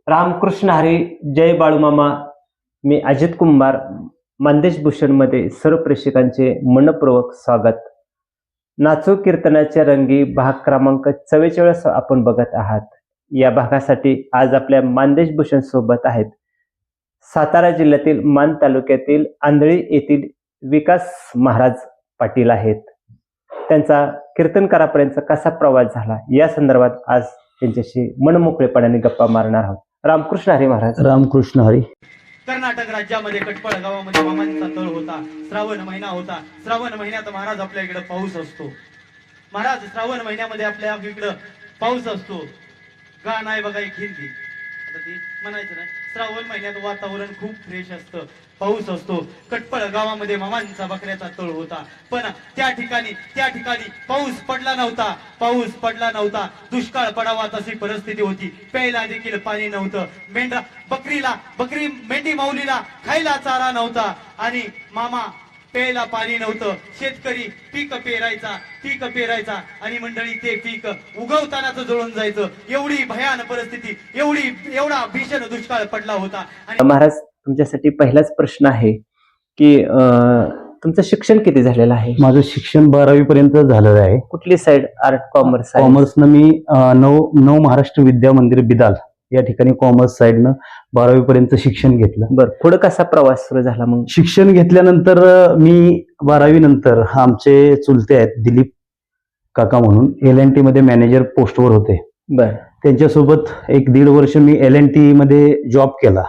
रामकृष्ण हरी. जय बाळूमामा. मी अजित कुंभार. मानदेश भूषणमध्ये सर्व प्रेक्षकांचे मनपूर्वक स्वागत. नाचो कीर्तनाच्या रंगी भाग क्रमांक 44 आपण बघत आहात. या भागासाठी आज आपल्या मानदेश भूषण सोबत आहेत सातारा जिल्ह्यातील मान तालुक्यातील आंधळी येथील विकास महाराज पाटील आहेत. त्यांचा कीर्तनकारापर्यंत कसा प्रवास झाला या संदर्भात आज त्यांच्याशी मनमोकळेपणाने गप्पा मारणार आहोत. रामकृष्ण हरी महाराज. रामकृष्ण हरी. कर्नाटक राज्यामध्ये कटपळ गावामध्ये मामांचा तळ होता. श्रावण महिना होता. श्रावण महिन्यात महाराज आपल्या इकडे पाऊस असतो. महाराज श्रावण महिन्यामध्ये आपल्या इकडं पाऊस असतो. गाणं आहे बघा एक हिंदी, आता ते म्हणायचं नाही. श्रावण महिन्यात वातावरण खूप फ्रेश असतं, पाऊस असतो. कटपळ गावामध्ये मामांचा बकऱ्याचा तळ होता. पण त्या ठिकाणी पाऊस पडला नव्हता. दुष्काळ पडावा तशी परिस्थिती होती. प्यायला देखील पाणी नव्हतं. मेंढी माऊलीला खायला चारा नव्हता आणि मामा प्यायला पाणी नव्हतं. शेतकरी पीक पेरायचा आणि मंडळी ते पीक उगवतानाच जळून जायचं. एवढी भयान परिस्थिती, एवढा भीषण दुष्काळ पडला होता. आणि महाराज तुमच्यासाठी पहिलाच प्रश्न आहे की तुमचं शिक्षण किती झालेलं आहे? माझं शिक्षण 12वी पर्यंत झालेलं आहे. कुठली साईड? Art, commerce? कॉमर्सनं मी नव महाराष्ट्र विद्या मंदिर बिदाल या ठिकाणी कॉमर्स साईडनं 12वी पर्यंत शिक्षण घेतलं. बर, पुढे कसा प्रवास सुरू झाला? मग शिक्षण घेतल्यानंतर मी 12वी नंतर आमचे चुलते आहेत दिलीप काका म्हणून LNT मध्ये मॅनेजर पोस्टवर होते. बर, त्यांच्यासोबत 1-1.5 वर्ष मी LNT मध्ये जॉब केला.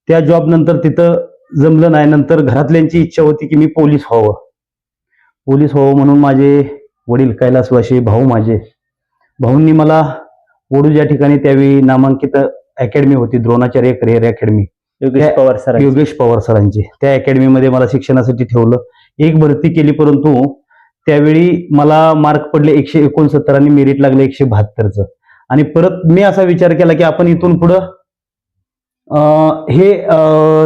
त्या जॉब नंतर तिथं जमलं नाही. नंतर घरातल्यांची इच्छा होती की मी पोलीस व्हावं म्हणून माझे वडील कैलासवासी भाऊंनी मला वडूज या ठिकाणी त्यावेळी नामांकित अकॅडमी होती, द्रोणाचार्य करिअर अकॅडमी, योगेश पवार सरांची. त्या अकॅडमीमध्ये मला शिक्षणासाठी ठेवलं. एक भरती केली, परंतु त्यावेळी मला मार्क पडले 169 आणि मेरिट लागले 172चं. आणि परत मी असा विचार केला की आपण इथून पुढं हे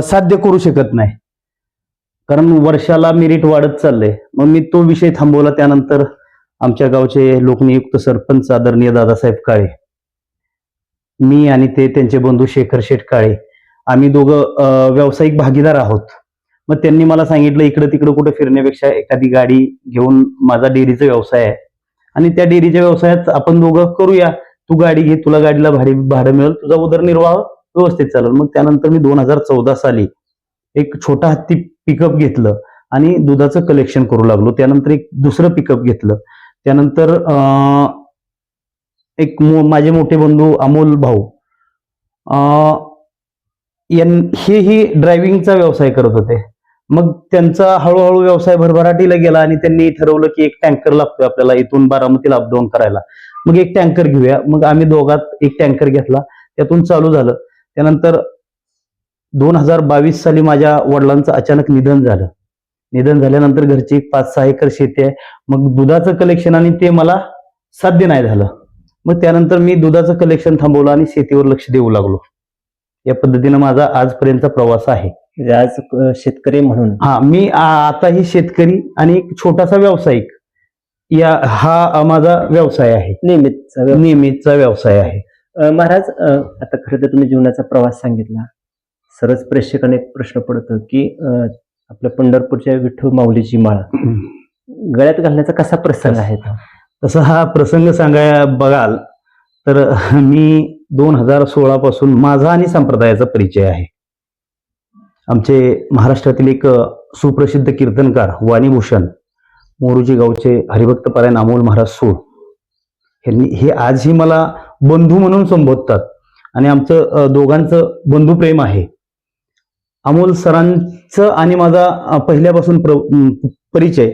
साध्य करू शकत नाही, कारण वर्षाला मेरिट वाढत चाललंय. मग मी तो विषय थांबवला. त्यानंतर आमच्या गावचे लोकनियुक्त सरपंच आदरणीय दादासाहेब काळे, मी आणि त्यांचे बंधू शेखर शेठ काळे, आम्ही दोघं व्यावसायिक भागीदार आहोत. मग त्यांनी मला सांगितलं इकडं तिकडं कुठं फिरण्यापेक्षा एखादी गाडी घेऊन, माझा डेअरीचा व्यवसाय आहे आणि त्या डेअरीच्या व्यवसायात आपण दोघं करूया. तू गाडी घे, तुला गाडीला भाडं मिळेल, तुझा उदरनिर्वाह व्यवस्थित चालेल. मग त्यानंतर मी 2014 साली एक छोटा हत्ती पिकअप घेतलं आणि दुधाचं कलेक्शन करू लागलो. त्यानंतर एक दुसरं पिकअप घेतलं. त्यानंतर एक माझे मोठे बंधू अमोल भाऊ हेही ड्रायव्हिंगचा व्यवसाय करत होते. मग त्यांचा हळूहळू व्यवसाय भरभराटीला गेला आणि त्यांनी ठरवलं की एक टँकर लागतोय आपल्याला इथून बारामतीला अपडाऊन करायला, मग एक टँकर घेऊया. मग आम्ही दोघात एक टँकर घेतला, त्यातून चालू झालं. त्यानंतर 2022 साली माझ्या वडिलांचं अचानक निधन झाल्यानंतर घरची 5-6 एकर शेती आहे. मग दुधाचं कलेक्शन आणि ते मला साध्य नाही झालं. मग त्यानंतर मी दुधाचं कलेक्शन थांबवलं आणि शेतीवर लक्ष देऊ लागलो. या पद्धतीनं माझा आजपर्यंतचा प्रवास आहे. आज शेतकरी म्हणून मी आताही शेतकरी आणि एक छोटासा व्यावसायिक, हा माझा व्यवसाय आहे, नेहमीचा व्यवसाय आहे. महाराज, आता खरं तर तुम्ही जीवनाचा प्रवास सांगितला. सरच प्रेक्षकांना एक प्रश्न पडतो की आपल्या पंढरपूरच्या विठ्ठल माऊलीची माळ गळ्यात घालण्याचा कसा प्रसंग आहे? तसा हा प्रसंग सांगाय बघाल तर मी 2016 पासून माझा आणि संप्रदायाचा परिचय आहे. आमचे महाराष्ट्रातील एक सुप्रसिद्ध कीर्तनकार वाणीभूषण मोरूजी गावचे हरिभक्त पारायण अमोल महाराज सूळ हे आजही मला बंधू म्हणून संबोधतात आणि आमचं दोघांचं बंधुप्रेम आहे. अमोल सरांचं आणि माझा पहिल्यापासून परिचय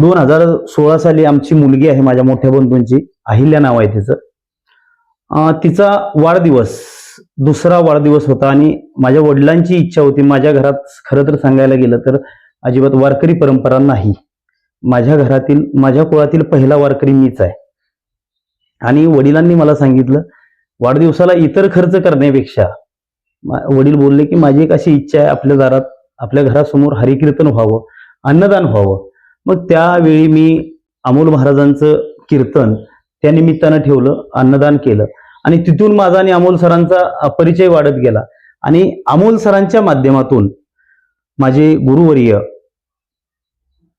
2016 साली आमची मुलगी आहे माझ्या मोठ्या बंधूंची, अहिल्या नाव आहे तिचं. तिचा वाढदिवस, दुसरा वाढदिवस होता आणि माझ्या वडिलांची इच्छा होती. माझ्या घरात खरं तर सांगायला गेलं तर अजिबात वारकरी परंपरा नाही. माझ्या कुळातील पहिला वारकरी मीच आहे. आणि वडिलांनी मला सांगितलं वाढदिवसाला इतर खर्च करण्यापेक्षा, वडील बोलले की माझी एक अशी इच्छा आहे, आपल्या दारात आपल्या घरासमोर हरिकीर्तन व्हावं, अन्नदान व्हावं. मग त्यावेळी मी अमोल महाराजांचं कीर्तन त्या निमित्तानं ठेवलं, अन्नदान केलं आणि तिथून माझा आणि अमोल सरांचा परिचय वाढत गेला. आणि अमोल सरांच्या माध्यमातून माझे गुरुवर्य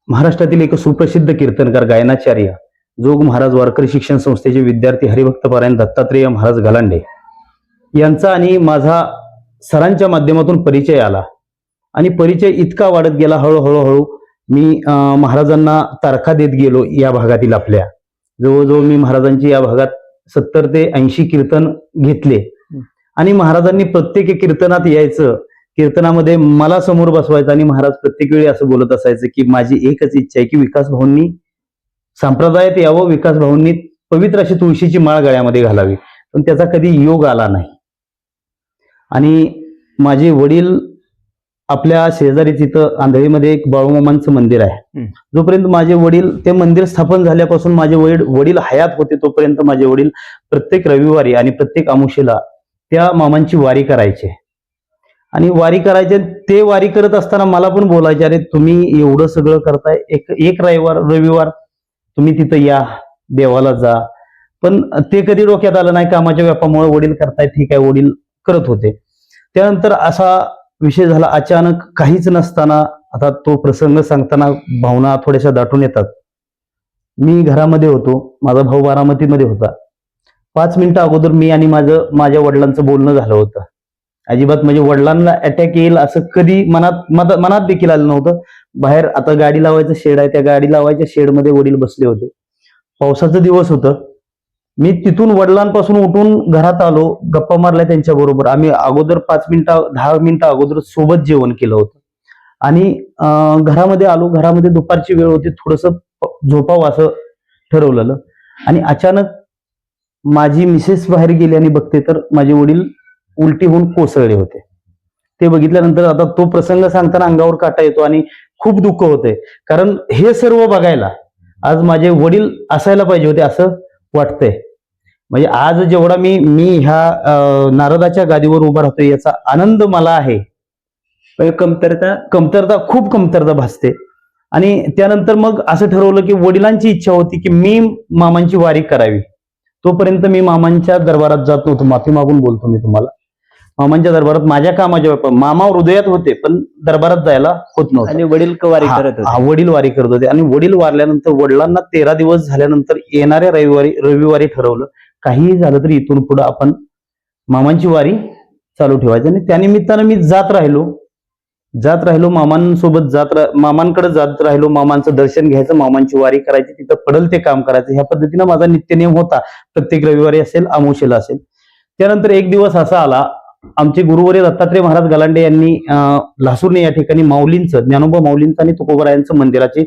महाराष्ट्रातील एक सुप्रसिद्ध कीर्तनकार गायनाचार्य जोग महाराज वारकरी शिक्षण संस्थेचे विद्यार्थी हरिभक्त पारायण दत्तात्रेय महाराज गलांडे यांचा आणि माझा सरांच्या माध्यमातून परिचय आला. आणि परिचय इतका वाढत गेला, हळूहळू मी महाराजांना तारखा देत गेलो. या भागातील आपल्या जवळजवळ मी महाराजांची या भागात 70 ते 80 कीर्तन घेतले. आणि महाराजांनी प्रत्येक कीर्तनात यायचं, कीर्तनामध्ये मला समोर बसवायचं आणि महाराज प्रत्येक वेळी असं बोलत असायचं की माझी एकच इच्छा आहे की विकास भाऊंनी संप्रदायात यावं, विकास भाऊंनी पवित्र अशी तुळशीची माळ गळ्यामध्ये घालावी. पण त्याचा कधी योग आला नाही. आणि माझे वडील आपल्या शेजारी तिथं आंधळीमध्ये एक बाळूमामांचं मंदिर आहे. जोपर्यंत माझे वडील ते मंदिर स्थापन झाल्यापासून माझे वडील हयात होते तोपर्यंत माझे वडील प्रत्येक रविवारी आणि प्रत्येक अमावस्येला त्या मामांची वारी करायचे. आणि वारी करायचे, ते वारी करत असताना मला पण बोलायचे, अरे तुम्ही एवढं सगळं करताय, एक रविवार तुम्ही तिथं या, देवाला जा. पण ते कधी डोक्यात आलं नाही. कामाच्या व्यापामुळे वडील करताय, ठीक आहे, वडील करत होते. त्यानंतर असा विषय झाला, अचानक काहीच नसताना, आता तो प्रसंग सांगताना भावना थोड्याशा दाटून येतात. मी घरामध्ये होतो, माझा भाऊ बारामतीमध्ये होता. 5 मिनिटं अगोदर मी आणि माझ्या वडिलांचं बोलणं झालं होतं. अजिबात म्हणजे वडिलांना अटॅक येईल असं कधी मनात देखील आलं नव्हतं. बाहेर आता गाडी लावायचं शेड आहे, त्या गाडी लावायच्या शेडमध्ये वडील बसले होते. पावसाचा दिवस होतं. मी तिथून वडिलांपासून उठून घरात आलो, गप्पा मारल्या त्यांच्या बरोबर. आम्ही अगोदर 10 मिनिटं अगोदर सोबत जेवण केलं होतं. आणि घरामध्ये आलो. घरामध्ये दुपारची वेळ होती, थोडंसं झोपावं असं ठरवलेलं. आणि अचानक माझी मिसेस बाहेर गेली आणि बघते तर माझे वडील उलटी होऊन कोसळले होते. ते बघितल्यानंतर आता तो प्रसंग सांगताना अंगावर काटा येतो आणि खूप दुःख होते. कारण हे सर्व बघायला आज माझे वडील असायला पाहिजे होते असं वाटतंय. म्हणजे आज जेवढा मी ह्या नारदाच्या गादीवर उभा राहतोय याचा आनंद मला आहे. कमतरता खूप कमतरता भासते. आणि त्यानंतर मग असं ठरवलं की वडिलांची इच्छा होती की मी मामांची वारी करावी. तोपर्यंत मी मामांच्या दरबारात जात नव्हतो. माफी मागून बोलतो मी तुम्हाला. मामांच्या दरबारात माझ्या कामाच्या मामा हृदयात होते पण दरबारात जायला होत नव्हतं. आणि वडील वारी करत होते. वडील वारी करत होते. आणि वडील वारल्यानंतर वडिलांना 13 दिवस झाल्यानंतर येणाऱ्या रविवारी ठरवलं काहीही झालं तरी इथून पुढे आपण मामांची वारी चालू ठेवायची. आणि त्यानिमित्तानं मी जात राहिलो मामांसोबत मामांकडे जात राहिलो. मामांचं दर्शन घ्यायचं, मामांची वारी करायची, तिथं पडल ते काम करायचं. ह्या पद्धतीनं माझा नित्यनेम होता. प्रत्येक रविवारी असेल, अमावस्येला असेल. त्यानंतर एक दिवस असा आला, आमचे गुरुवर्य दत्तात्रेय महाराज गलांडे यांनी लासूरने या ठिकाणी माऊलींचं, ज्ञानोबा माऊलींचं आणि तुकोबरायांचं मंदिराचे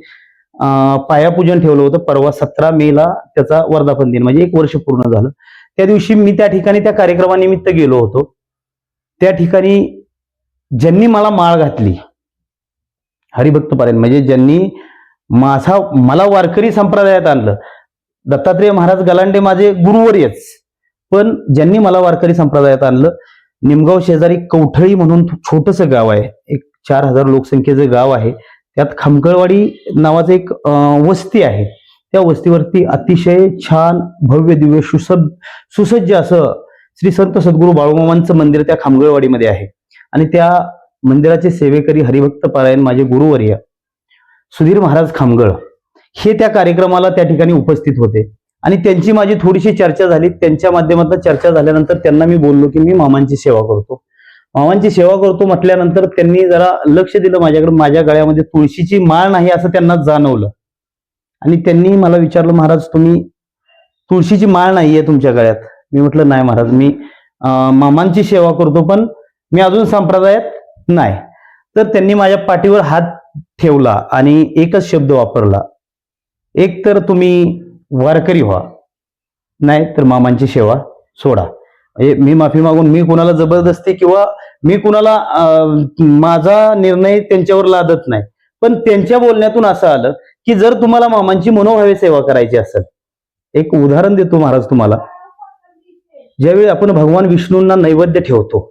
पायापूजन ठेवलं होतं. परवा 17 मेला त्याचा वर्धापन दिन, म्हणजे 1 वर्ष पूर्ण झालं. त्या दिवशी मी त्या ठिकाणी त्या कार्यक्रमानिमित्त गेलो होतो. त्या ठिकाणी ज्यांनी मला माळ घातली, हरिभक्त पारायण, म्हणजे ज्यांनी मला वारकरी संप्रदायात आणलं, दत्तात्रेय महाराज गलांडे माझे गुरुवर्यच, पण ज्यांनी मला वारकरी संप्रदायात आणलं, निमगाव शेजारी कवठळी म्हणून छोटंसं गाव आहे, एक 4000 लोकसंख्येचं गाव आहे. त्यात खामकळवाडी नावाचं एक वस्ती आहे. त्या वस्तीवरती अतिशय छान भव्य दिव्य सुसज्ज असं श्री संत सद्गुरू बाळूमामांचं मंदिर त्या खामगळवाडीमध्ये आहे. आणि त्या मंदिराचे सेवेकरी हरिभक्त पारायण माझे गुरुवर्य सुधीर महाराज खामगळ हे त्या कार्यक्रमाला त्या ठिकाणी उपस्थित होते. आणि त्यांची माझी थोडीशी चर्चा झाली. त्यांच्या माध्यमातून चर्चा झाल्यानंतर त्यांना मी बोललो की मी मामांची सेवा करतो म्हटल्यानंतर त्यांनी जरा लक्ष दिलं माझ्याकडे. माझ्या गळ्यामध्ये तुळशीची माळ नाही असं त्यांना जाणवलं. आणि त्यांनी मला विचारलं, महाराज तुम्ही तुळशीची माळ नाहीये तुमच्या गळ्यात? मी म्हटलं नाही महाराज, मी मामांची सेवा करतो पण मी अजून संप्रदायात नाही. तर त्यांनी माझ्या पाठीवर हात ठेवला आणि एकच शब्द वापरला, एक तर तुम्ही वारकरी व्हा, नाही तर मामांची सेवा सोडा. म्हणजे मी माफी मागून मी कुणाला जबरदस्ती किंवा मी कुणाला माझा निर्णय त्यांच्यावर लादत नाही. पण त्यांच्या बोलण्यातून असं आलं की जर तुम्हाला मामांची मनोभावे सेवा करायची असेल, एक उदाहरण देतो महाराज तुम्हाला. ज्यावेळी आपण भगवान विष्णूंना नैवेद्य ठेवतो,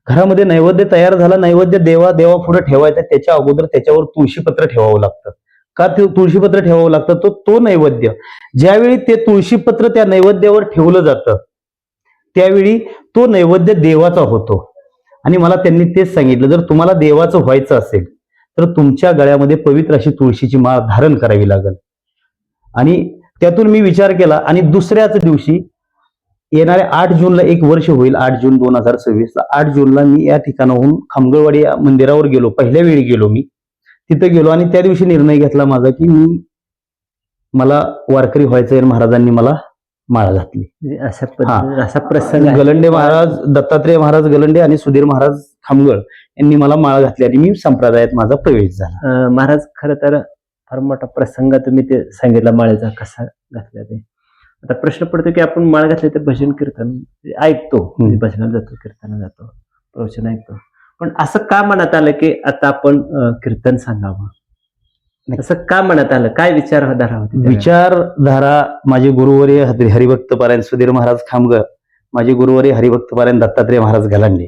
घरामध्ये नैवेद्य तयार झाला, नैवेद्य देवा पुढे ठेवायचा, त्याच्या अगोदर त्याच्यावर तुळशीपत्र ठेवावं लागतं. का ते तुळशीपत्र ठेवावं लागतं, तो नैवेद्य ज्यावेळी ते तुळशीपत्र त्या नैवेद्यावर ठेवलं जातं त्यावेळी तो नैवेद्य देवाचा होतो. आणि मला त्यांनी तेच सांगितलं, जर तुम्हाला देवाचं व्हायचं असेल तर तुमच्या गळ्यामध्ये पवित्र अशी तुळशीची माळ धारण करावी लागेल. आणि त्यातून मी विचार केला आणि दुसऱ्याच दिवशी येणाऱ्या 8 जूनला 1 वर्ष होईल. 8 जून 2026 8 जूनला मी या ठिकाणाहून खामगळवाडी या मंदिरावर गेलो. पहिल्या वेळी गेलो मी तिथे गेलो आणि त्या दिवशी निर्णय घेतला माझा की मला वारकरी व्हायचंय. महाराजांनी मला माळ घातली. म्हणजे अशा पद्धतीने असा प्रसंग आहे. गलंडे महाराज, दत्तात्रेय महाराज गलंडे आणि सुधीर महाराज खामगळ यांनी मला माळ घातली आणि मी संप्रदायात माझा प्रवेश झाला. महाराज खरं तर फार मोठा प्रसंग तुम्ही ते सांगितला माळेचा कसा घातला ते. आता प्रश्न पडतो की आपण माळ घातले तर भजन कीर्तन ऐकतो, म्हणजे भजनाला जातो, कीर्तनाला जातो, प्रवचन ऐकतो, पण असं का मनात आलं की आता आपण कीर्तन सांगावं? असं का मनात आलं? काय विचारधारा होती त्यावेळेला? विचारधारा माझे गुरुवर्य हरिभक्त पारायण सुधीर महाराज खामगळ, माझे गुरुवर्य हरिभक्त पारायण दत्तात्रेय महाराज गलांडे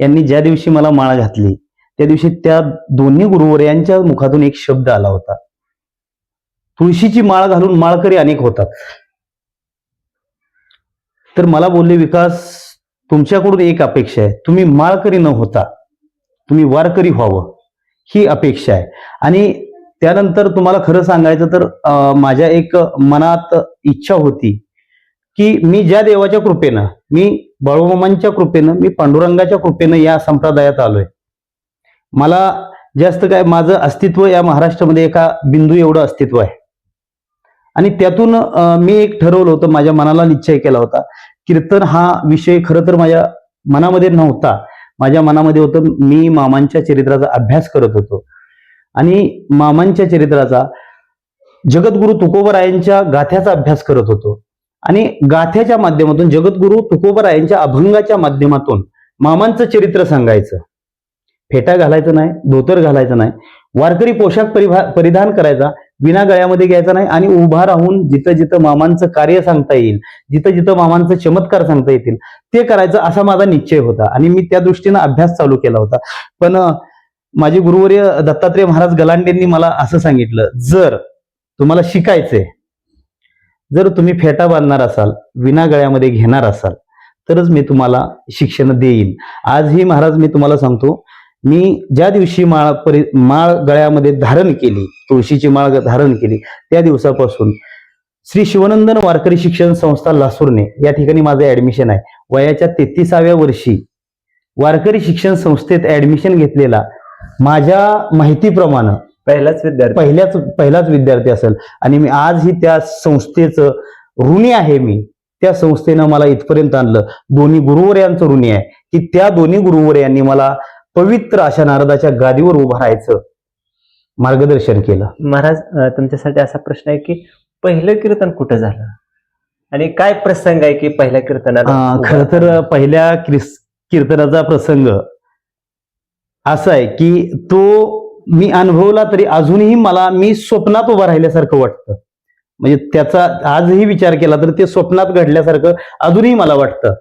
यांनी ज्या दिवशी मला माळ घातली त्या दिवशी त्या दोन्ही गुरुवर्यांच्या मुखातून एक शब्द आला होता, तुळशीची माळ घालून माळकरी अनेक होतात. तर मला बोलले, विकास तुमच्याकडून एक अपेक्षा आहे, तुम्ही माळकरी न होता तुम्ही वारकरी व्हावं ही अपेक्षा आहे. आणि त्यानंतर तुम्हाला खरं सांगायचं तर माझ्या एक मनात इच्छा होती की मी ज्या देवाच्या कृपेनं, मी बाळूमामांच्या कृपेनं, मी पांडुरंगाच्या कृपेनं या संप्रदायात आलोय. मला जास्त काय, माझं अस्तित्व या महाराष्ट्रामध्ये एका बिंदू एवढं अस्तित्व आहे. आणि त्यातून मी एक ठरवलं होतं, माझ्या मनाला निश्चय केला होता, कीर्तन हा विषय खरं तर माझ्या मनामध्ये नव्हता. माझ्या मनामध्ये होतं, मी मामांच्या चरित्राचा अभ्यास करत होतो आणि मामांच्या चरित्राचा, जगद्गुरु तुकोबरायांच्या गाथ्याचा अभ्यास करत होतो. आणि गाथ्याच्या माध्यमातून, जगद्गुरु तुकोबरायांच्या अभंगाच्या माध्यमातून मामांचं चरित्र सांगायचं. फेटा घालायचं नाही, धोतर घालायचं नाही, वारकरी पोशाख परिधान करायचा, विना गळ्यामध्ये घ्यायचा नाही आणि उभा राहून जिथं जिथं मामांचं कार्य सांगता येईल, जिथं जिथं मामांचं चमत्कार सांगता येतील ते करायचं, असा माझा निश्चय होता. आणि मी त्या दृष्टीनं अभ्यास चालू केला होता. पण माझे गुरुवर्य दत्तात्रेय महाराज गलांडेंनी मला असं सांगितलं, जर तुम्हाला शिकायचंय, जर तुम्ही फेटा बांधणार असाल, विना गळ्यामध्ये घेणार असाल, तरच मी तुम्हाला शिक्षण देईन. आजही महाराज मी तुम्हाला सांगतो, मी ज्या दिवशी माळ गळ्यामध्ये धारण केली, तुळशीची माळ धारण केली, त्या दिवसापासून श्री शिवनंदन वारकरी शिक्षण संस्था लासूरने या ठिकाणी माझं ऍडमिशन आहे. वयाच्या 33व्या वर्षी वारकरी शिक्षण संस्थेत ऍडमिशन घेतलेला माझ्या माहितीप्रमाणे पहिलाच विद्यार्थी असेल. आणि मी आजही त्या संस्थेचं ऋणी आहे. मी त्या संस्थेनं मला इथपर्यंत आणलं. दोन्ही गुरुवर्यांचं ऋणी आहे की त्या दोन्ही गुरुवर्यांनी मला पवित्र अशा नारदाच्या गादीवर उभं राहायचं मार्गदर्शन केलं. महाराज, तुमच्यासाठी असा प्रश्न आहे की पहिलं कीर्तन कुठं झालं आणि काय प्रसंग आहे की पहिल्या कीर्तनाला? खरं तर पहिल्या कीर्तनाचा प्रसंग असा आहे की तो मी अनुभवला तरी अजूनही मी स्वप्नात उभा राहिल्यासारखं वाटतं. म्हणजे त्याचा आजही विचार केला तर ते स्वप्नात घडल्यासारखं अजूनही मला वाटतं.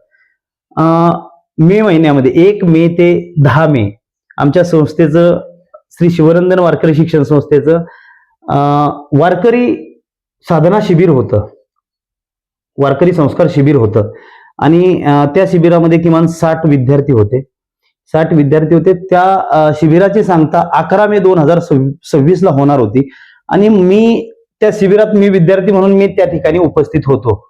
मे महिन्यामध्ये 1 मे ते 10 मे आमच्या संस्थेचं, श्री शिवनंदन वारकरी शिक्षण संस्थेचं वारकरी साधना शिबिर होतं, वारकरी संस्कार शिबिर होतं. आणि त्या शिबिरामध्ये किमान 60 विद्यार्थी होते. त्या शिबिराची सांगता 11 मे 2026 होणार होती. आणि मी त्या शिबिरात विद्यार्थी म्हणून मी त्या ठिकाणी उपस्थित होतो.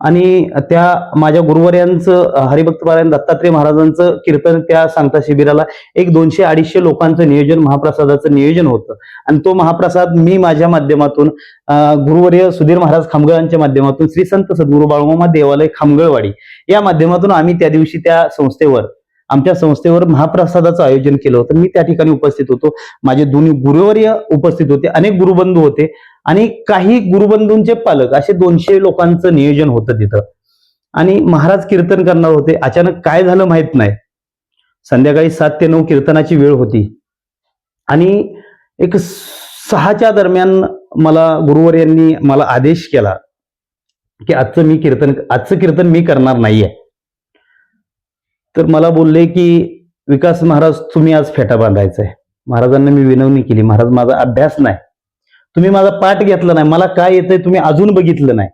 आणि त्या माझ्या गुरुवर्यांचं हरिभक्त पारायण दत्तात्रेय महाराजांचं कीर्तन त्या सांगता शिबिराला एक 200-250 लोकांचं नियोजन, महाप्रसादाचं नियोजन होतं. आणि तो महाप्रसाद मी माझ्या माध्यमातून, गुरुवर्य सुधीर महाराज खामगळांच्या माध्यमातून, श्री संत सद्गुरू बाळूमामा देवालय खामगळवाडी या माध्यमातून आम्ही त्या दिवशी आमच्या संस्थेवर महाप्रसादाचं आयोजन केलं होतं. मी त्या ठिकाणी उपस्थित होतो. माझे दोन्ही गुरुवर्य उपस्थित होते, अनेक गुरुबंधू होते आणि काही गुरुबंधूंचे पालक, असे 200 लोकांचं नियोजन होतं तिथं. आणि महाराज कीर्तन करणार होते. अचानक काय झालं माहित नाही. संध्याकाळी 7 ते 9 कीर्तनाची वेळ होती आणि एक 6च्या दरम्यान मला गुरुवर्यांनी मला आदेश केला की आजचं कीर्तन मी करणार नाहीये. तर मला बोलले की विकास महाराज, तुम्ही आज फेटा बांधायचा आहे. महाराजांना मी विनवणी केली, महाराज माझा अभ्यास नाही, तुम्ही माझा पाठ घेतला नाही, मला काय येतंय तुम्ही अजून बघितलं नाही.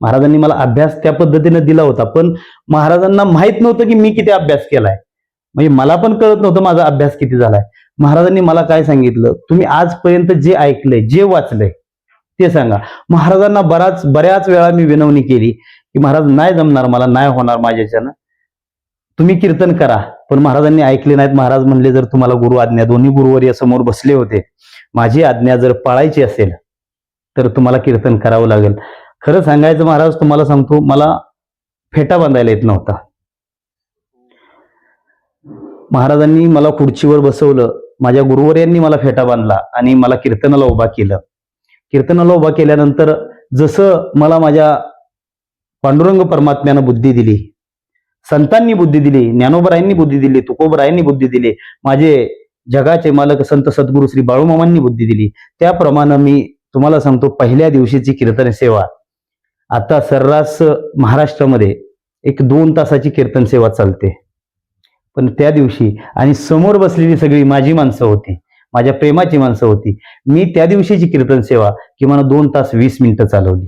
महाराजांनी मला अभ्यास त्या पद्धतीने दिला होता, पण महाराजांना माहित नव्हतं की मी किती अभ्यास केलाय. म्हणजे मला पण कळत नव्हतं माझा अभ्यास किती झालाय. महाराजांनी मला काय सांगितलं, तुम्ही आजपर्यंत जे ऐकलंय, जे वाचलंय ते सांगा. महाराजांना बऱ्याच वेळा मी विनवणी केली की महाराज नाही जमणार, मला नाही होणार माझ्याच्यानं, तुम्ही कीर्तन करा. पण महाराजांनी ऐकले नाहीत. महाराज म्हणले, जर तुम्हाला गुरु आज्ञा, दोन्ही गुरुवर्य समोर बसले होते, माझी आज्ञा जर पाळायची असेल तर तुम्हाला कीर्तन करावं लागेल. खरं सांगायचं महाराज, तुम्हाला सांगतो, मला फेटा बांधायला येत नव्हता. महाराजांनी मला खुर्चीवर बसवलं, माझ्या गुरुवर्यांनी मला फेटा बांधला आणि मला कीर्तनाला उभा केलं. कीर्तनाला उभा केल्यानंतर जसं मला माझ्या पांडुरंग परमात्म्यानं बुद्धी दिली, संतांनी बुद्धी दिली, ज्ञानोबरायांनी बुद्धी दिली, तुकोबरायांनी बुद्धी दिली, माझे जगाचे मालक संत सद्गुरू श्री बाळूमामांनी बुद्धी दिली, त्याप्रमाणे मी तुम्हाला सांगतो, पहिल्या दिवशीची कीर्तन सेवा आता सर्रास महाराष्ट्रामध्ये 1-2 तासाची कीर्तन सेवा चालते. पण त्या दिवशी आणि समोर बसलेली सगळी माझी माणसं होती, माझ्या प्रेमाची माणसं होती. मी त्या दिवशीची कीर्तन सेवा किमान 2 तास 20 मिनिटं चालवली.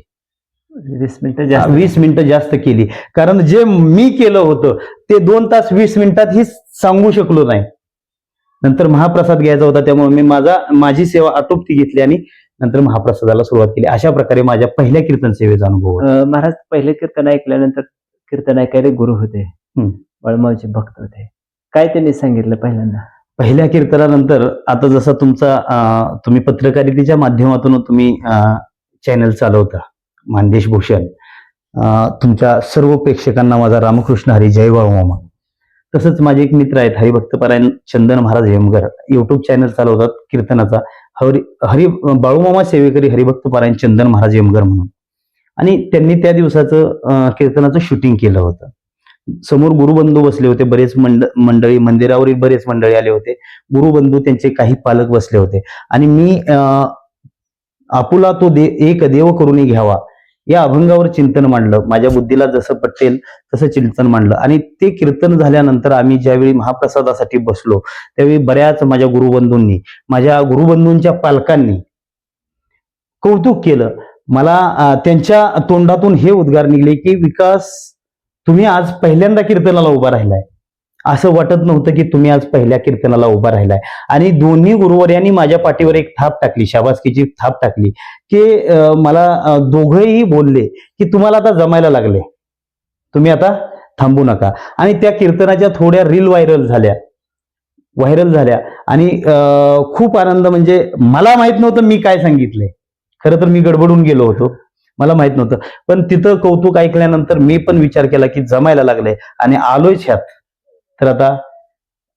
20 मिनिटं जास्त केली, कारण जे मी केलं होतं ते 2 तास 20 मिनिटात ही सांगू शकलो नाही. नंतर महाप्रसाद घ्यायचा होता, त्यामुळे मी माझी सेवा आटोपती घेतली आणि नंतर महाप्रसादाला सुरुवात केली. अशा प्रकारे माझ्या पहिल्या कीर्तन सेवेचा अनुभव. महाराज, पहिले कीर्तन ऐकल्यानंतर कीर्तन ऐकायला गुरु होते, बाळूमामाचे भक्त होते, काय त्यांनी सांगितलं पहिल्यांदा? पहिल्या कीर्तनानंतर, आता जसा तुम्ही पत्रकारितेच्या माध्यमातून तुम्ही चॅनल चालवता मानदेश भूषण, तुमच्या सर्व प्रेक्षकांना माझा रामकृष्ण हरी, जय बाळूमामा. तसंच माझे एक मित्र आहेत, हरिभक्तपरायण चंदन महाराज हेमगर, युट्यूब चॅनल चालवतात कीर्तनाचा, हरी बाळूमामा सेवेकरी हरिभक्तपरायण चंदन महाराज हेमगर म्हणून. आणि त्यांनी त्या दिवसाचं कीर्तनाचं शूटिंग केलं होतं. समोर गुरुबंधू बसले होते, बरेच मंडळी, मंदिरावरील बरेच मंडळी आले होते, गुरुबंधू, त्यांचे काही पालक बसले होते. आणि मी आपुला तो एक देव करून घ्यावा या अभंगावर चिंतन मांडलं. माझ्या बुद्धीला जसं पटेल तसं चिंतन मांडलं. आणि ते कीर्तन झाल्यानंतर आम्ही ज्यावेळी महाप्रसादासाठी बसलो, त्यावेळी बऱ्याच माझ्या गुरुबंधूंनी, माझ्या गुरुबंधूंच्या पालकांनी कौतुक केलं. मला त्यांच्या तोंडातून हे उद्गार निघले की विकास, तुम्ही आज पहिल्यांदा कीर्तनाला उभा राहिलाय, असं वाटत नव्हतं की तुम्ही आज पहिल्या कीर्तनाला उभा राहिलाय. आणि दोन्ही गुरुवर्यांनी माझ्या पाठीवर एक थाप टाकली, शाबासकीची थाप टाकली, की मला दोघंही बोलले की तुम्हाला आता जमायला लागले, तुम्ही आता थांबू नका. आणि त्या कीर्तनाच्या थोड्या रील व्हायरल झाल्या आणि खूप आनंद. म्हणजे मला माहित नव्हतं मी काय सांगितलंय, खरं तर मी गडबडून गेलो होतो, मला माहित नव्हतं. पण तिथं कौतुक ऐकल्यानंतर मी पण विचार केला की जमायला लागलंय आणि आलोयच ह्यात, तर आता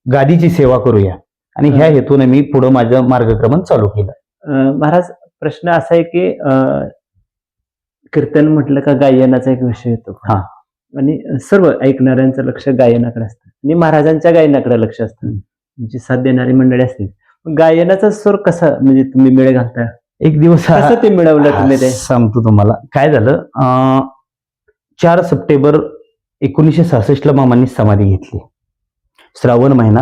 गादीची सेवा करूया. आणि ह्या हेतूने मी पुढे माझं मार्गक्रमण चालू केलं. महाराज, प्रश्न असा आहे की कीर्तन म्हटलं का गायनाचा एक विषय येतो. हा. आणि सर्व ऐकणाऱ्यांचं लक्ष गायनाकडे असतं आणि महाराजांच्या गायनाकडे लक्ष असतं. जी साथ देणारी मंडळी असते, गायनाचा स्वर कसा, म्हणजे तुम्ही मेळ घालता, एक दिवस कसं ते मिळवलं तुम्ही? ते सांगतो तुम्हाला. काय झालं, 4 सप्टेंबर 1966 ला मामांनी समाधी घेतली. श्रावण महिना,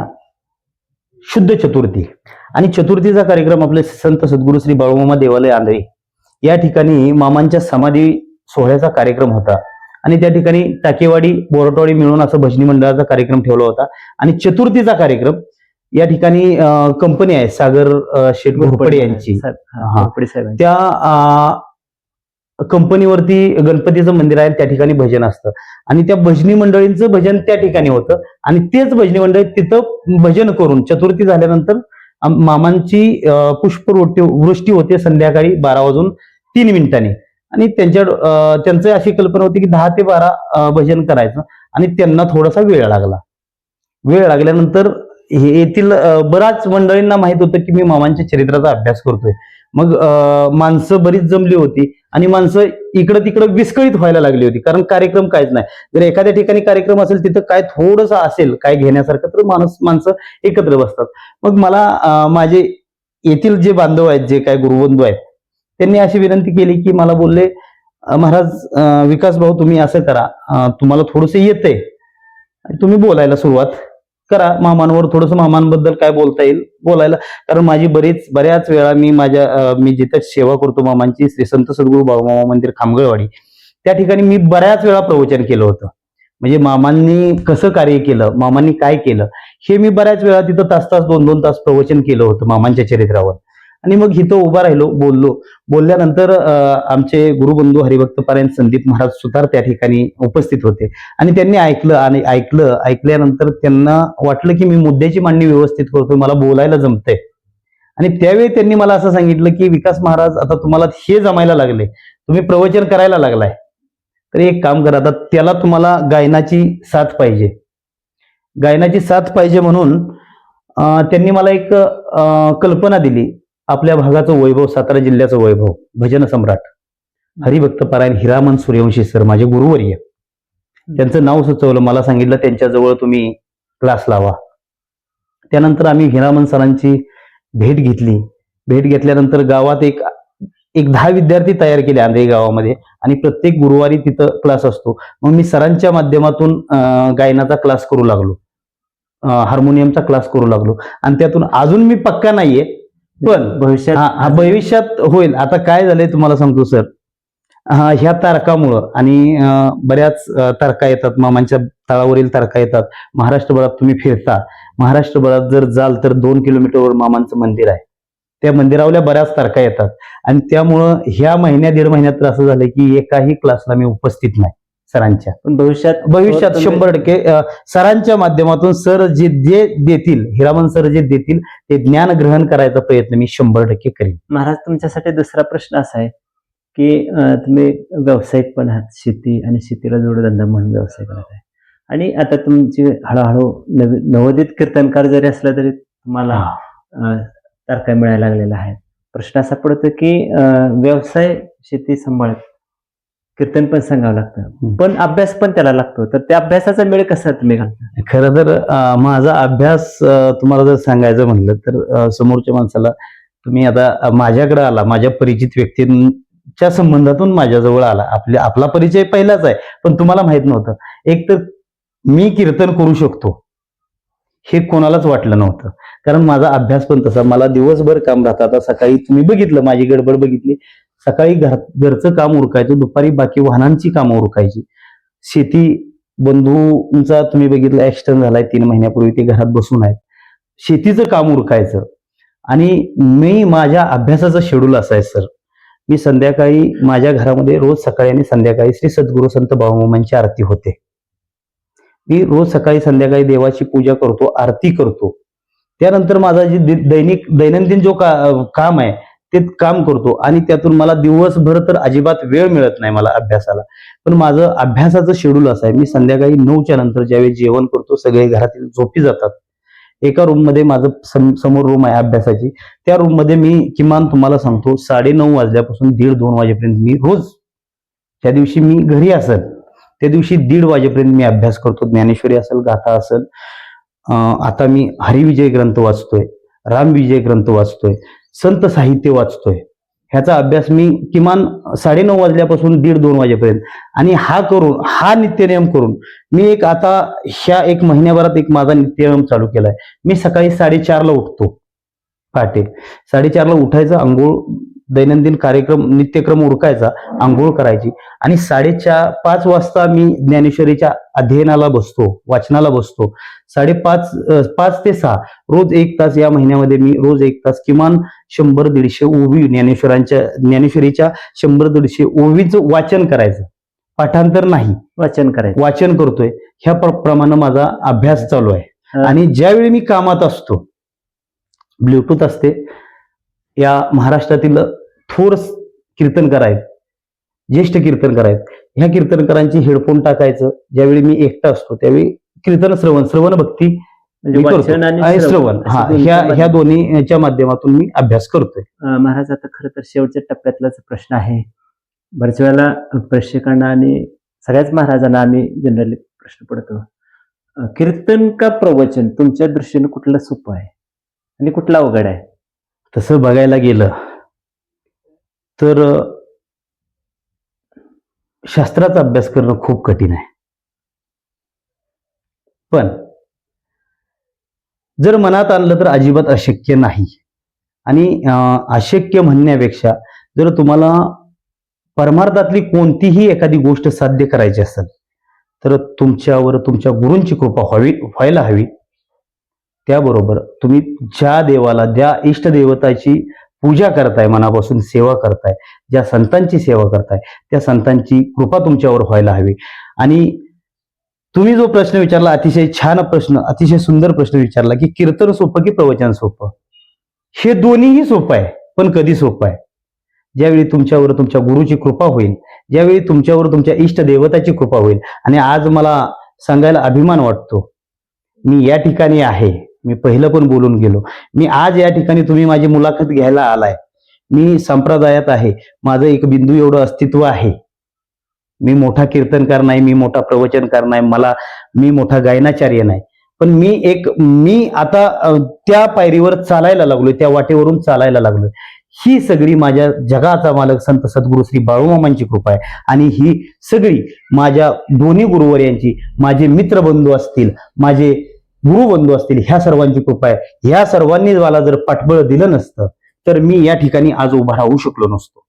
शुद्ध चतुर्थी. आणि चतुर्थीचा कार्यक्रम आपले संत सद्गुरू श्री बाळूमामा देवालय आंधळी या ठिकाणी मामांच्या समाधी सोहळ्याचा कार्यक्रम होता. आणि त्या ठिकाणी टाकेवाडी, बोरटवाडी मिळून असं भजनी मंडळाचा कार्यक्रम ठेवला होता. आणि चतुर्थीचा कार्यक्रम या ठिकाणी कंपनी आहे सागर शेठ घोरपडे यांची, त्या कंपनीवरती गणपतीचं मंदिर आहे, त्या ठिकाणी भजन असतं. आणि त्या भजनी मंडळींचं भजन त्या ठिकाणी होतं. आणि तेच भजनी मंडळी तिथं भजन करून चतुर्थी झाल्यानंतर मामांची पुष्पवृष्टी होते संध्याकाळी 12:03 आणि त्यांचं अशी कल्पना होती की 10 ते 12 भजन करायचं. आणि त्यांना थोडासा वेळ लागल्यानंतर येथील बऱ्याच मंडळींना माहित होतं की मी मामांच्या चरित्राचा अभ्यास करतोय. मग माणसं बरीच जमली होती आणि माणसं इकडं तिकडं विस्कळीत व्हायला लागली होती, कारण कार्यक्रम काहीच नाही. जर एखाद्या ठिकाणी कार्यक्रम असेल, तिथं काय थोडंसं असेल काय घेण्यासारखं, तर माणसं एकत्र बसतात. मग मला माझे येथील जे बांधव आहेत, जे काय गुरुबंधू आहेत, त्यांनी अशी विनंती केली की मला बोलले, महाराज विकास भाऊ, तुम्ही असं करा, तुम्हाला थोडंसं येतंय, तुम्ही बोलायला सुरुवात करा. मामांवर थोडंसं मामांबद्दल काय बोलता येईल बोलायला, कारण माझी बऱ्याच वेळा मी जिथं सेवा करतो मामांची, श्री संत सद्गुरू बाळूमामा मंदिर खामगळवाडी, त्या ठिकाणी मी बऱ्याच वेळा प्रवचन केलं होतं. म्हणजे मामांनी कसं कार्य केलं, मामांनी काय केलं, हे मी बऱ्याच वेळा तिथं तास 2-2 तास प्रवचन केलं होतं मामांच्या चरित्रावर. आणि मग इथं उभा राहिलो, बोलल्यानंतर आमचे गुरुबंधू हरिभक्त पारायण संदीप महाराज सुतार त्या ठिकाणी उपस्थित होते आणि त्यांनी ऐकल्यानंतर त्यांना वाटलं की मी मुद्द्याची मांडणी व्यवस्थित करतोय, मला बोलायला जमतंय. आणि त्यावेळी त्यांनी मला असं सांगितलं की विकास महाराज, आता तुम्हाला हे जमायला लागले, तुम्ही प्रवचन करायला लागलाय, तर एक काम करा, आता त्याला तुम्हाला गायनाची साथ पाहिजे म्हणून त्यांनी मला एक कल्पना दिली. आपल्या भागाचं वैभव, सातारा जिल्ह्याचं वैभव, भजन सम्राट हरिभक्त पारायण हिरामन सूर्यवंशी सर, माझे गुरुवर्य, त्यांचं नाव सुचवलं. मला सांगितलं त्यांच्याजवळ तुम्ही क्लास लावा. त्यानंतर आम्ही हिरामन सरांची भेट घेतल्यानंतर गावात एक 10 विद्यार्थी तयार केले आंधळी गावामध्ये, आणि प्रत्येक गुरुवारी तिथं क्लास असतो. मग मी सरांच्या माध्यमातून गायनाचा क्लास करू लागलो, हार्मोनियमचा क्लास करू लागलो, आणि त्यातून अजून मी पक्का नाहीये, पण भविष्यात होईल. आता काय झालंय तुम्हाला सांगतो सर, ह्या तारकामुळं आणि बऱ्याच तारका येतात, मामांच्या तळावरील तारका येतात. महाराष्ट्रभरात तुम्ही फिरता, महाराष्ट्रभरात जर जाल तर 2 किलोमीटरवर मामांचं मंदिर आहे, त्या मंदिरावल्या बऱ्याच तारका येतात. आणि त्यामुळं ह्या 1-1.5 महिन्यात तर असं झालं की एकाही क्लासला मी उपस्थित नाही सरांच्या. पण भविष्यात 100% सरांच्या माध्यमातून सर जे देतील, हिरामन सर जे देतील ते ज्ञान ग्रहण करायचा प्रयत्न मी 100% करेन. महाराज, तुमच्यासाठी दुसरा प्रश्न असा आहे की तुम्ही व्यावसायिक पण आहात, शेती आणि शेतीला जोडधंदा म्हणून व्यवसाय करत आहे, आणि आता तुमची हळूहळू नवोदित कीर्तनकार जरी असला तरी तुम्हाला तारखा मिळायला लागलेला आहे. प्रश्न असा पडतो की व्यवसाय, शेती सांभाळत कीर्तन पण सांगावं लागतं, पण अभ्यास पण त्याला लागतो, तर त्या अभ्यासाचा मेळ कसा तुम्ही घालता? खरं तर माझा अभ्यास तुम्हाला जर सांगायचं म्हणलं तर समोरच्या माणसाला, तुम्ही आता माझ्याकडे आला, माझ्या परिचित व्यक्तींच्या संबंधातून माझ्याजवळ आला, आपला परिचय पहिलाच आहे, पण तुम्हाला माहित नव्हतं. एक तर मी कीर्तन करू शकतो हे कोणालाच वाटलं नव्हतं, कारण माझा अभ्यास पण तसा. मला दिवसभर काम राहतं. आता सकाळी तुम्ही बघितलं, माझी गडबड बघितली, सकाळी घरचं काम उरकायचं, दुपारी बाकी वाहनांची कामं उरकायची. शेती बंधूंचा तुम्ही बघितलं ऍक्सिडेंट झालाय 3 महिन्यापूर्वी, ते घरात बसून आहेत, शेतीचं काम उरकायचं. आणि माझ्या अभ्यासाचं शेड्यूल असं आहे सर, मी संध्याकाळी माझ्या घरामध्ये रोज सकाळी आणि संध्याकाळी श्री सद्गुरू संत बाळूमामांची आरती होते. मी रोज सकाळी संध्याकाळी देवाची पूजा करतो, आरती करतो. त्यानंतर माझा जे दैनंदिन जो काम आहे ते काम करतो, आणि त्यातून मला दिवसभर तर अजिबात वेळ मिळत नाही मला अभ्यासाला. पण माझं अभ्यासाचं शेड्यूल असं आहे, मी संध्याकाळी 9च्या नंतर ज्यावेळी जेवण करतो, सगळे घरातील झोपी जातात, एका रूम मध्ये माझं समोर रूम आहे अभ्यासाची, त्या रूम मध्ये मी किमान तुम्हाला सांगतो 9:30 वाजल्यापासून 1:30-2 वाजेपर्यंत मी रोज, ज्या दिवशी मी घरी असेल त्या दिवशी 1:30 वाजेपर्यंत मी अभ्यास करतो. ज्ञानेश्वरी असेल, गाथा असेल, आता मी हरिविजय ग्रंथ वाचतोय, रामविजय ग्रंथ वाचतोय, संत साहित्य वाचतोय. ह्याचा अभ्यास मी किमान 9:30 वाजल्यापासून 1:30-2 वाजेपर्यंत, आणि हा नित्यनियम करून मी आता ह्या 1 महिन्याभरात एक माझा नित्यनियम चालू केलाय. मी सकाळी 4:30ला उठतो, पहाटे 4:30ला उठायचं, आंघोळ, दैनंदिन नित्यक्रम उरकायचा, आंघोळ करायची, आणि 5:30 वाजता मी ज्ञानेश्वरीच्या अध्ययनाला बसतो, वाचनाला बसतो. 5:30 ते 6 रोज 1 तास, या महिन्यामध्ये मी रोज 1 तास किमान 100-150 ओवी ज्ञानेश्वरीच्या 100-150 ओवीचं वाचन करायचं, पाठांतर नाही, वाचन करतोय. ह्या प्रमाणे माझा अभ्यास चालू आहे. आणि ज्यावेळी मी कामात असतो, ब्ल्यूटूथ असते, या महाराष्ट्रातील थोर कीर्तनकार आहेत, ज्येष्ठ कीर्तनकार आहेत, ह्या कीर्तनकारांची हेडफोन टाकायचं, ज्यावेळी मी एकटा असतो त्यावेळी कीर्तन श्रवण भक्ती आणि श्रवण, ह्या दोन्हीच्या माध्यमातून मी अभ्यास करतोय. महाराज, आता खरं तर शेवटच्या टप्प्यातलाच प्रश्न आहे. बऱ्याच वेळेला प्रेक्षकांना आणि सगळ्याच महाराजांना आम्ही जनरली प्रश्न पडतो, कीर्तन का प्रवचन तुमच्या दृष्टीने कुठलं सोपं आहे आणि कुठला अवघड आहे? तसं बघायला गेलं तर शास्त्राचा अभ्यास करणं खूप कठीण आहे, पण जर मनात आणलं तर अजिबात अशक्य नाही. आणि अशक्य म्हणण्यापेक्षा जर तुम्हाला परमार्थातली कोणतीही एखादी गोष्ट साध्य करायची असेल तर तुमच्यावर तुमच्या गुरूंची कृपा व्हायला हवी. त्याबरोबर तुम्ही ज्या देवाला, ज्या इष्टदेवताची पूजा करताय, मनापासून सेवा करताय, ज्या संतांची सेवा करताय, त्या संतांची कृपा तुमच्यावर व्हायला हवी. आणि तुम्ही जो प्रश्न विचारला, अतिशय छान प्रश्न, अतिशय सुंदर प्रश्न विचारला की कीर्तन सोपं की प्रवचन सोपं. हे दोन्हीही सोपं आहे, पण कधी सोपं आहे? ज्यावेळी तुमच्यावर तुमच्या गुरुची कृपा होईल, ज्यावेळी तुमच्यावर तुमच्या इष्ट देवताची कृपा होईल. आणि आज मला सांगायला अभिमान वाटतो, मी या ठिकाणी आहे. मी पहिलं पण बोलून गेलो, मी आज या ठिकाणी तुम्ही माझी मुलाखत घ्यायला आलाय. मी संप्रदायात आहे, माझं एक बिंदू एवढं अस्तित्व आहे. मी मोठा कीर्तनकार नाही, मी मोठा प्रवचनकार नाही, मी मोठा गायनाचार्य नाही, पण मी आता त्या पायरीवर चालायला लागलोय, त्या वाटेवरून चालायला लागलोय. ही सगळी माझ्या जगाचा मालक संत सद्गुरू श्री बाळूमामांची कृपा आहे. आणि ही सगळी माझ्या दोन्ही गुरुवर्यांची, माझे मित्रबंधू असतील, माझे गुरुबंधू असतील, ह्या सर्वांची कृपा आहे. ह्या सर्वांनी मला जर पाठबळ दिलं नसतं तर मी या ठिकाणी आज उभा राहू शकलो नसतो.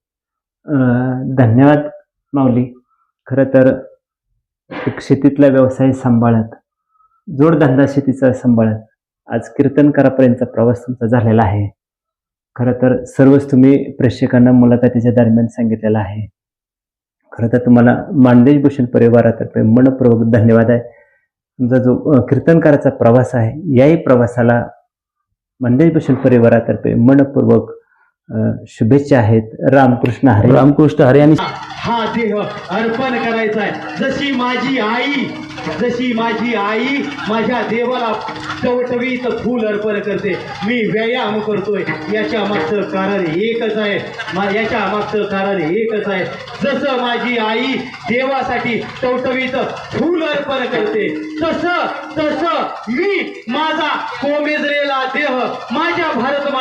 धन्यवाद माऊली. खरं तर एक शेतीतला व्यवसाय सांभाळत, जोडधंदा शेतीचा सांभाळत आज कीर्तनकारापर्यंतचा प्रवास तुमचा झालेला आहे. खरं तर सर्वच तुम्ही प्रेक्षकांना मुलाखतीच्या दरम्यान सांगितलेलं आहे. खरं तर तुम्हाला मानदेश भूषण परिवारातर्फे मनपूर्वक धन्यवाद आहे. तुमचा जो कीर्तनकाराचा प्रवास आहे, याही प्रवासाला मानदेश भूषण परिवारातर्फे मनपूर्वक शुभेच्छा आहेत. रामकृष्ण हरी. रामकृष्ण हरी. आणि हा देह अर्पण करायचा आहे. जशी माझी आई माझ्या देवाला टवटवीत फूल अर्पण करते, मी व्यायाम करतोय. याच्या मागचं कारण एकच आहे, जसं माझी आई देवासाठी टवटवीत फूल अर्पण करते, तसं मी माझा कोमेजलेला देह, माझ्या भारत